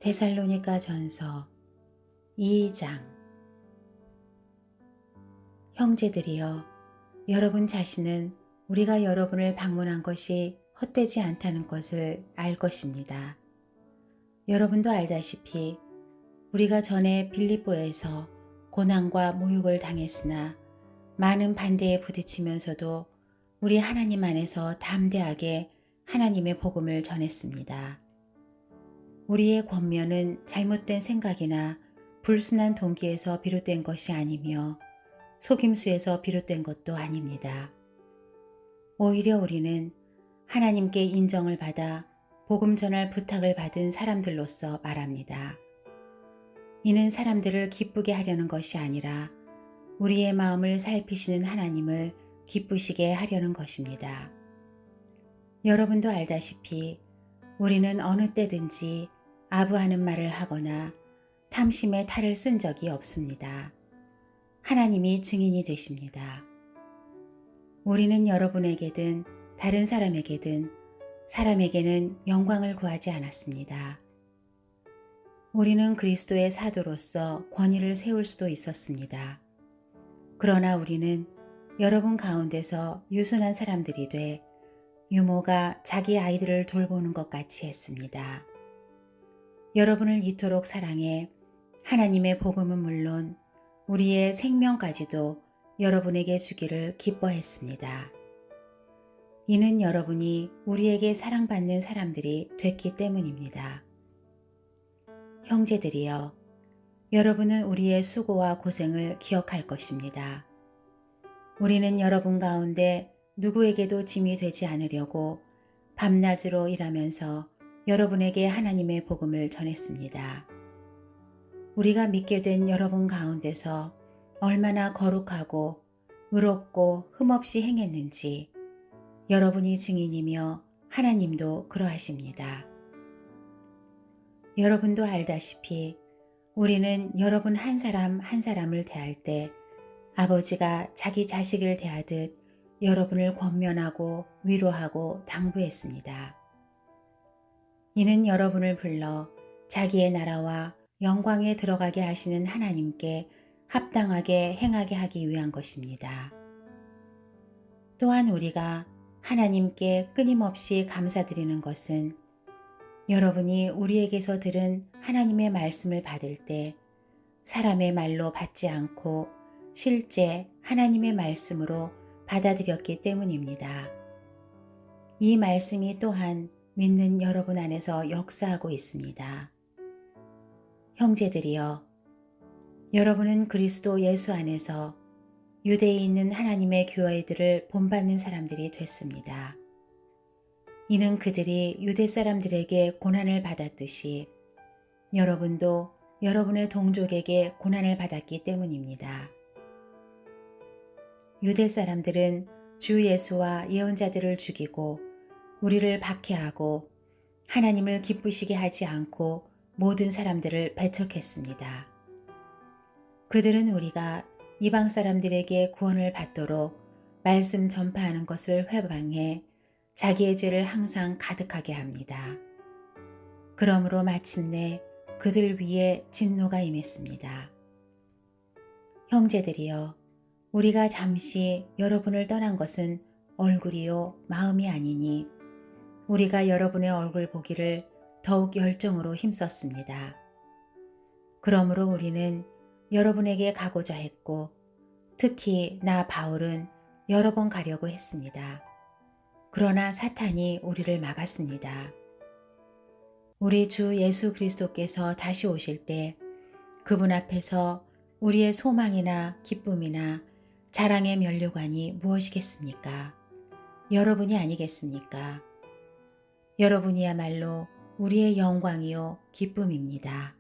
데살로니가전서 2장. 형제들이여, 여러분 자신은 우리가 여러분을 방문한 것이 헛되지 않다는 것을 알 것입니다. 여러분도 알다시피 우리가 전에 빌립보에서 고난과 모욕을 당했으나 많은 반대에 부딪히면서도 우리 하나님 안에서 담대하게 하나님의 복음을 전했습니다. 우리의 권면은 잘못된 생각이나 불순한 동기에서 비롯된 것이 아니며 속임수에서 비롯된 것도 아닙니다. 오히려 우리는 하나님께 인정을 받아 복음 전할 부탁을 받은 사람들로서 말합니다. 이는 사람들을 기쁘게 하려는 것이 아니라 우리의 마음을 살피시는 하나님을 기쁘시게 하려는 것입니다. 여러분도 알다시피 우리는 어느 때든지 아부하는 말을 하거나 탐심의 탈을 쓴 적이 없습니다. 하나님이 증인이 되십니다. 우리는 여러분에게든 다른 사람에게든 사람에게는 영광을 구하지 않았습니다. 우리는 그리스도의 사도로서 권위를 세울 수도 있었습니다. 그러나 우리는 여러분 가운데서 유순한 사람들이 돼 유모가 자기 아이들을 돌보는 것 같이 했습니다. 여러분을 이토록 사랑해 하나님의 복음은 물론 우리의 생명까지도 여러분에게 주기를 기뻐했습니다. 이는 여러분이 우리에게 사랑받는 사람들이 됐기 때문입니다. 형제들이여, 여러분은 우리의 수고와 고생을 기억할 것입니다. 우리는 여러분 가운데 누구에게도 짐이 되지 않으려고 밤낮으로 일하면서 여러분에게 하나님의 복음을 전했습니다. 우리가 믿게 된 여러분 가운데서 얼마나 거룩하고 의롭고 흠없이 행했는지 여러분이 증인이며 하나님도 그러하십니다. 여러분도 알다시피 우리는 여러분 한 사람 한 사람을 대할 때 아버지가 자기 자식을 대하듯 여러분을 권면하고 위로하고 당부했습니다. 이는 여러분을 불러 자기의 나라와 영광에 들어가게 하시는 하나님께 합당하게 행하게 하기 위한 것입니다. 또한 우리가 하나님께 끊임없이 감사드리는 것은 여러분이 우리에게서 들은 하나님의 말씀을 받을 때 사람의 말로 받지 않고 실제 하나님의 말씀으로 받아들였기 때문입니다. 이 말씀이 또한 믿는 여러분 안에서 역사하고 있습니다. 형제들이여, 여러분은 그리스도 예수 안에서 유대에 있는 하나님의 교회들을 본받는 사람들이 됐습니다. 이는 그들이 유대 사람들에게 고난을 받았듯이 여러분도 여러분의 동족에게 고난을 받았기 때문입니다. 유대 사람들은 주 예수와 예언자들을 죽이고 우리를 박해하고 하나님을 기쁘시게 하지 않고 모든 사람들을 배척했습니다. 그들은 우리가 이방 사람들에게 구원을 받도록 말씀 전파하는 것을 회방해 자기의 죄를 항상 가득하게 합니다. 그러므로 마침내 그들 위에 진노가 임했습니다. 형제들이여, 우리가 잠시 여러분을 떠난 것은 얼굴이요 마음이 아니니 우리가 여러분의 얼굴 보기를 더욱 열정으로 힘썼습니다. 그러므로 우리는 여러분에게 가고자 했고 특히 나 바울은 여러 번 가려고 했습니다. 그러나 사탄이 우리를 막았습니다. 우리 주 예수 그리스도께서 다시 오실 때 그분 앞에서 우리의 소망이나 기쁨이나 자랑의 면류관이 무엇이겠습니까? 여러분이 아니겠습니까? 여러분이야말로 우리의 영광이요 기쁨입니다.